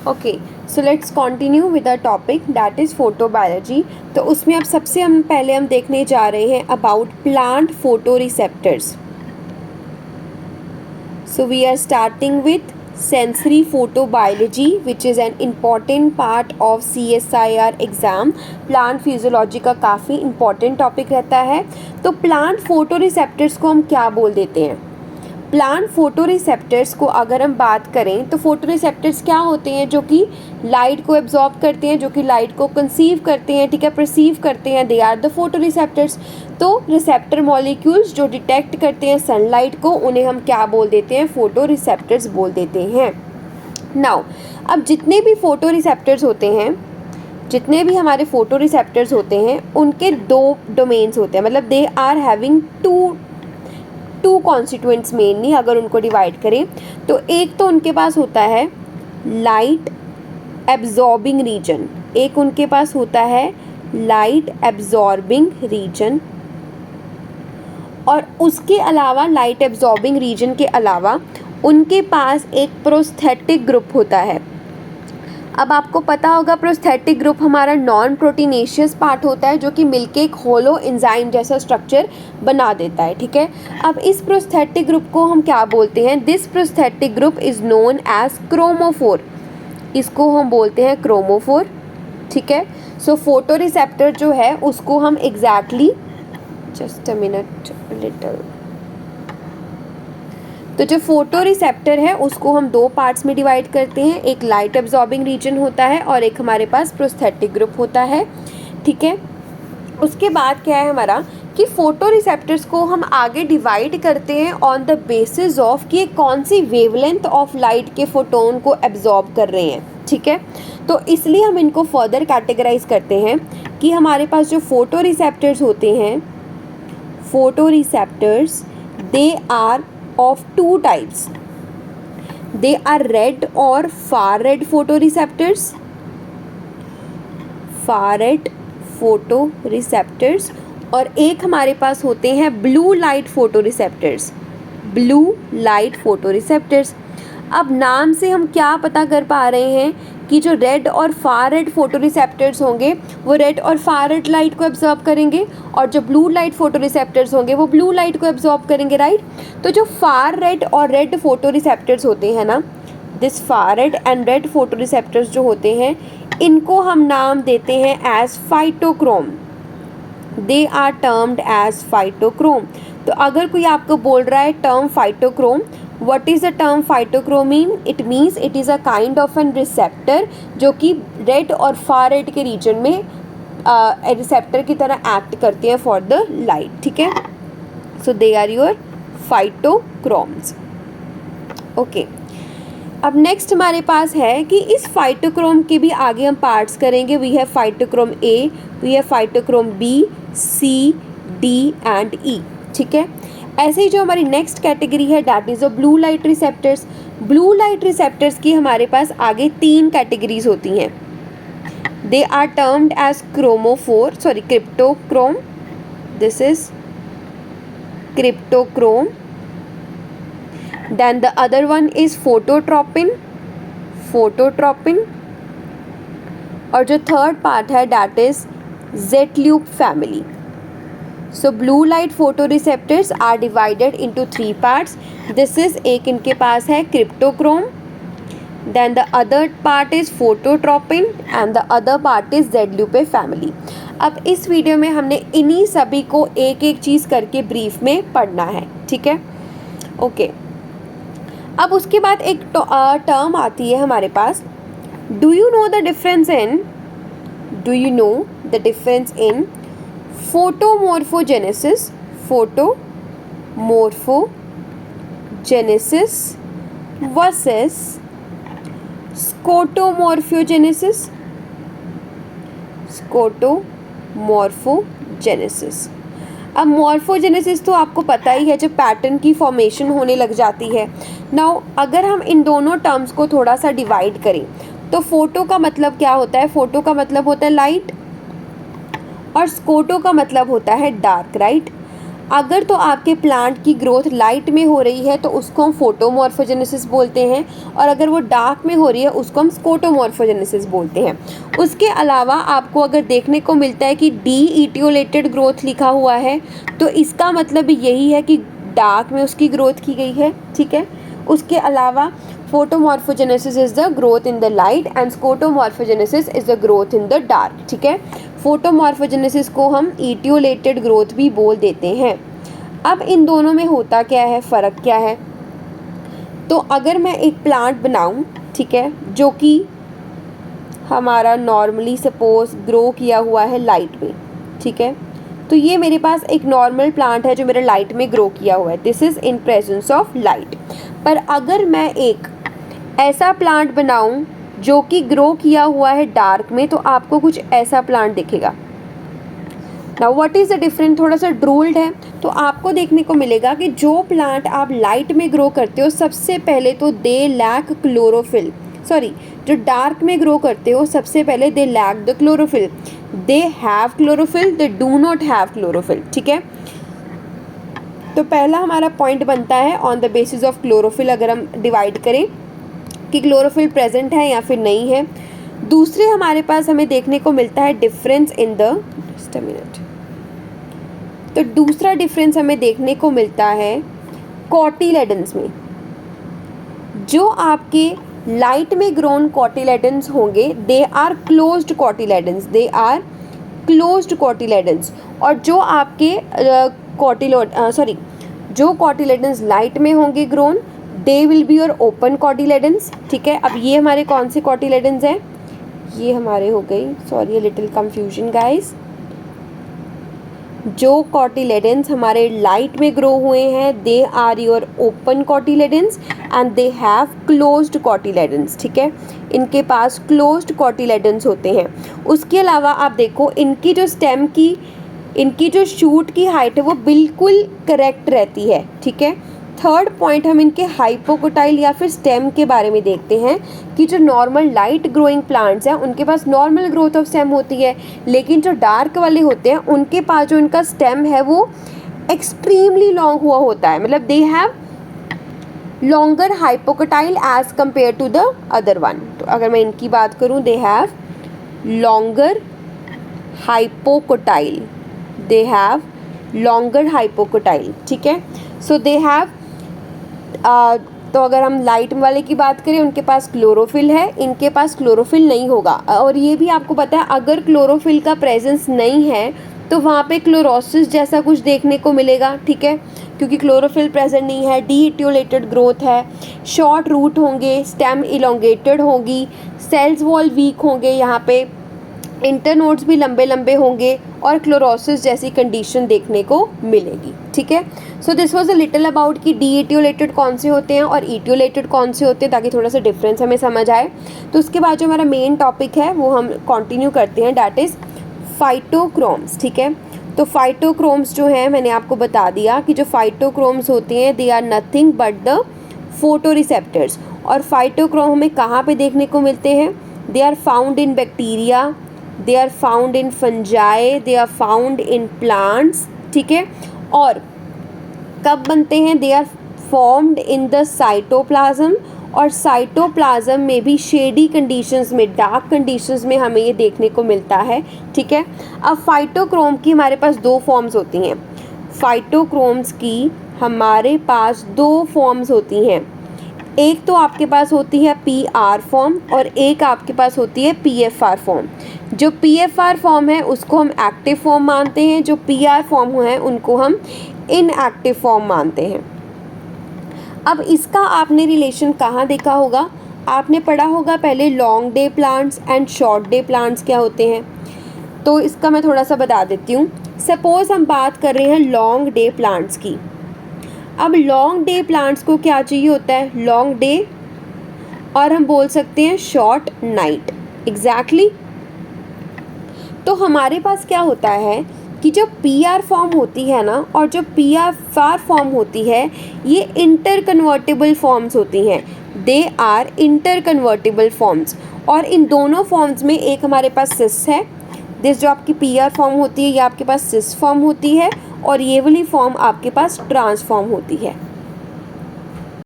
Okay, so let's continue with the topic that is photobiology. तो उसमें अब सबसे पहले हम देखने जा रहे हैं about plant photo receptors. So we are starting with sensory photobiology which is an important part of CSIR exam. Plant physiology का काफ़ी इम्पॉर्टेंट टॉपिक रहता है। तो प्लांट फोटो रिसेप्टर्स को हम क्या बोल देते हैं? प्लांट फोटो रिसेप्टर्स को अगर हम बात करें तो फोटो रिसेप्टर्स क्या होते हैं? जो कि लाइट को एब्जॉर्ब करते हैं, जो कि लाइट को कंसीव करते हैं, ठीक है, परसीव करते हैं। They are the photo receptors. तो रिसेप्टर मॉलिक्यूल्स जो डिटेक्ट करते हैं सनलाइट को, उन्हें हम क्या बोल देते हैं? फोटो रिसेप्टर्स बोल देते हैं। नाउ अब जितने भी फोटो रिसेप्टर्स होते हैं, जितने भी हमारे फोटो रिसेप्टर्स होते हैं, उनके दो डोमेन्स होते हैं, मतलब they are having two constituents mainly. अगर उनको डिवाइड करें तो एक तो उनके पास होता है लाइट एब्जॉर्बिंग रीजन, एक उनके पास होता है लाइट एब्जॉर्बिंग रीजन, और उसके अलावा लाइट एब्जॉर्बिंग रीजन के अलावा उनके पास एक प्रोस्थेटिक ग्रुप होता है। अब आपको पता होगा प्रोस्थेटिक ग्रुप हमारा नॉन प्रोटीनेशियस पार्ट होता है, जो कि मिलके एक होलो एंजाइम जैसा स्ट्रक्चर बना देता है, ठीक है। अब इस प्रोस्थेटिक ग्रुप को हम क्या बोलते हैं? This prosthetic group is known as chromophore. इसको हम बोलते हैं क्रोमोफोर, ठीक है। सो फोटो रिसेप्टर जो है उसको हम exactly just a minute little, तो जो फोटो रिसेप्टर है उसको हम दो पार्ट्स में डिवाइड करते हैं। एक लाइट एब्जॉर्बिंग रीजन होता है और एक हमारे पास प्रोस्थेटिक ग्रुप होता है, ठीक है। उसके बाद क्या है हमारा कि फोटो रिसेप्टर्स को हम आगे डिवाइड करते हैं ऑन द बेसिस ऑफ कि कौन सी वेवलेंथ ऑफ लाइट के फोटोन को एब्जॉर्ब कर रहे हैं, ठीक है। तो इसलिए हम इनको फर्दर कैटेगराइज करते हैं कि हमारे पास जो फोटो रिसेप्टर्स होते हैं, photo receptors they are of two types. They are red or far red photoreceptors, far red photoreceptors, और एक हमारे पास होते हैं blue light photoreceptors, blue light photoreceptors. अब नाम से हम क्या पता कर पा रहे हैं कि जो रेड और फार रेड फोटोरिसेप्टर्स होंगे वो रेड और फार रेड लाइट को एब्जॉर्ब करेंगे, और जो ब्लू लाइट फोटोरिसेप्टर्स होंगे वो ब्लू लाइट को एब्जॉर्ब करेंगे, राइट। तो जो फार रेड और रेड फोटोरिसेप्टर्स होते हैं ना, this far red and red photoreceptors जो होते हैं, इनको हम नाम देते हैं as phytochrome. They are termed as phytochrome. तो अगर कोई आपको बोल रहा है term phytochrome, what is the term phytochrome mean? It means it is a kind of an receptor जो कि रेड और फार रेड के रीजन में रिसेप्टर की तरह एक्ट करती हैं फॉर द लाइट, ठीक है। सो दे आर योर फाइटोक्रोम्स, ओके। अब नेक्स्ट हमारे पास है कि इस फाइटोक्रोम के भी आगे हम पार्ट्स करेंगे। We have phytochrome A, we have phytochrome B, C, D and E, ठीक है। ऐसे ही जो हमारी नेक्स्ट कैटेगरी है that is a blue light receptors. Blue light receptors की हमारे पास आगे तीन कैटेगरीज होती हैं। They are termed as cryptochrome, this is cryptochrome. Then the other one is phototropin, phototropin, और जो थर्ड पार्ट है that is zeitlupe family. So blue light photoreceptors are divided into three parts. This is एक इनके पास है cryptochrome, then the other part is phototropin and the other part is Z-Lupe family. अब इस video में हमने इन्हीं सभी को एक एक चीज़ करके ब्रीफ में पढ़ना है, ठीक है, ओके। अब उसके बाद एक टर्म आती है हमारे पास, do you know the difference in photomorphogenesis, photomorphogenesis versus skotomorphogenesis, skotomorphogenesis. अब मॉर्फोजेनेसिस तो आपको पता ही है, जब पैटर्न की फॉर्मेशन होने लग जाती है। नाउ अगर हम इन दोनों टर्म्स को थोड़ा सा डिवाइड करें तो फोटो का मतलब क्या होता है? फोटो का मतलब होता है लाइट, और स्कोटो का मतलब होता है डार्क, राइट। अगर तो आपके प्लांट की ग्रोथ लाइट में हो रही है तो उसको हम फोटोमॉर्फोजेनेसिस बोलते हैं, और अगर वो डार्क में हो रही है उसको हम स्कोटोमॉर्फोजेनेसिस बोलते हैं। उसके अलावा आपको अगर देखने को मिलता है कि डी इटियोलेटेड ग्रोथ लिखा हुआ है तो इसका मतलब यही है कि डार्क में उसकी ग्रोथ की गई है, ठीक है। उसके अलावा photomorphogenesis is the growth in the light and स्कोटोमॉर्फोजेनेसिस is the growth in the dark, ठीक है। फोटोमॉर्फोजेनेसिस को हम इटियोलेटेड ग्रोथ भी बोल देते हैं। अब इन दोनों में होता क्या है, फ़र्क क्या है? तो अगर मैं एक प्लांट बनाऊं, ठीक है, जो कि हमारा नॉर्मली सपोज ग्रो किया हुआ है लाइट में, ठीक है, तो ये मेरे पास एक नॉर्मल प्लांट है जो मेरा लाइट में ग्रो किया हुआ है, this is in presence of light. पर अगर मैं एक ऐसा प्लांट बनाऊं जो कि ग्रो किया हुआ है डार्क में, तो आपको कुछ ऐसा प्लांट दिखेगा। Now what is the difference, थोड़ा सा ड्रूल्ड है, तो आपको देखने को मिलेगा कि जो प्लांट आप लाइट में ग्रो करते हो सबसे पहले तो दे लैक क्लोरोफिल, सॉरी, जो डार्क में ग्रो करते हो सबसे पहले they lack the chlorophyll, they have chlorophyll, they do not have chlorophyll, ठीक है। तो पहला हमारा पॉइंट बनता है on the basis of chlorophyll, अगर हम डिवाइड करें कि क्लोरोफिल प्रेजेंट है या फिर नहीं है। दूसरे हमारे पास हमें देखने को मिलता है difference in the, just a minute, तो दूसरा डिफरेंस हमें देखने को मिलता है कॉटिलेडन्स में। जो आपके लाइट में ग्रोन कॉटिलेडन्स होंगे they are closed cotyledons, they are closed cotyledons, और जो आपके जो कॉटिलेडन्स लाइट में होंगे grown they will be your open cotyledons, ठीक है। अब ये हमारे कौन से कॉटिलेडन्स हैं, ये हमारे हो गई, सॉरी लिटिल कंफ्यूजन गाइस, जो कॉटिलेडन्स हमारे लाइट में ग्रो हुए हैं they are your open cotyledons and they have closed cotyledons, ठीक है, इनके पास क्लोज्ड कॉटिलेडन्स होते हैं। उसके अलावा आप देखो इनकी जो स्टेम की, इनकी जो शूट की हाइट है वो बिल्कुल करेक्ट रहती है, ठीक है। थर्ड पॉइंट हम इनके हाइपोकोटाइल या फिर स्टेम के बारे में देखते हैं कि जो नॉर्मल लाइट ग्रोइंग प्लांट्स हैं उनके पास नॉर्मल ग्रोथ ऑफ स्टेम होती है, लेकिन जो डार्क वाले होते हैं उनके पास जो इनका स्टेम है वो एक्सट्रीमली लॉन्ग हुआ होता है, मतलब they have longer hypocotyl as compare to the other one. तो अगर मैं इनकी बात करूँ they have longer hypocotyl, they have longer hypocotyl, ठीक है। सो दे हैव तो अगर हम लाइट वाले की बात करें उनके पास क्लोरोफिल है, इनके पास क्लोरोफिल नहीं होगा। और ये भी आपको पता है अगर क्लोरोफिल का प्रेजेंस नहीं है तो वहाँ पे क्लोरोसिस जैसा कुछ देखने को मिलेगा, ठीक है, क्योंकि क्लोरोफिल प्रेजेंट नहीं है, डी इटियोलेटेड ग्रोथ है, शॉर्ट रूट होंगे, स्टेम इलोंगेटेड होगी, सेल्स वॉल वीक होंगे, यहाँ पे इंटरनोड्स भी लंबे लंबे होंगे और क्लोरोसिस जैसी कंडीशन देखने को मिलेगी, ठीक है। So this was a little about कि डी इटियोलेटेड कौन से होते हैं और इटियोलेटेड कौन से होते हैं, ताकि थोड़ा सा डिफरेंस हमें समझ आए। तो उसके बाद जो हमारा मेन टॉपिक है वो हम कंटिन्यू करते हैं, डैट इज़ फाइटोक्रोम्स, ठीक है। तो फाइटोक्रोम्स जो हैं मैंने आपको बता दिया कि जो फाइटोक्रोम्स होते हैं they are nothing but the photoreceptors. और फाइटोक्रोम हमें कहाँ पे देखने को मिलते हैं, they are found in bacteria, they are found in fungi, they are found in plants, ठीक है। और कब बनते हैं, they are formed in the cytoplasm, और साइटोप्लाज्म में भी शेडी कंडीशंस में, डार्क कंडीशंस में हमें ये देखने को मिलता है, ठीक है। अब फाइटोक्रोम की हमारे पास दो फॉर्म्स होती हैं, फाइटोक्रोम्स की हमारे पास दो फॉर्म्स होती हैं, एक तो आपके पास होती है PR फॉर्म और एक आपके पास होती है PFR फॉर्म। जो PFR फॉर्म है उसको हम एक्टिव फॉर्म मानते हैं, जो PR फॉर्म है उनको हम इनएक्टिव फॉर्म मानते हैं। अब इसका आपने रिलेशन कहाँ देखा होगा, आपने पढ़ा होगा पहले long day plants and short day plants क्या होते हैं। तो इसका मैं थोड़ा सा बता देती हूँ। सपोज़ हम बात कर रहे हैं लॉन्ग डे प्लांट्स की। अब लॉन्ग डे प्लांट्स को क्या चाहिए होता है, लॉन्ग डे, और हम बोल सकते हैं शॉर्ट नाइट, एग्जैक्टली। तो हमारे पास क्या होता है कि जो PR फॉर्म होती है ना और जो PFR फॉर्म होती है ये इंटर कन्वर्टेबल फॉर्म्स होती हैं, they are inter convertible forms. और इन दोनों फॉर्म्स में एक हमारे पास सिस है, दिस जो आपकी पी आर फॉर्म होती है ये आपके पास सिस फॉर्म होती है और ये वाली फॉर्म आपके पास ट्रांस फॉर्म होती है।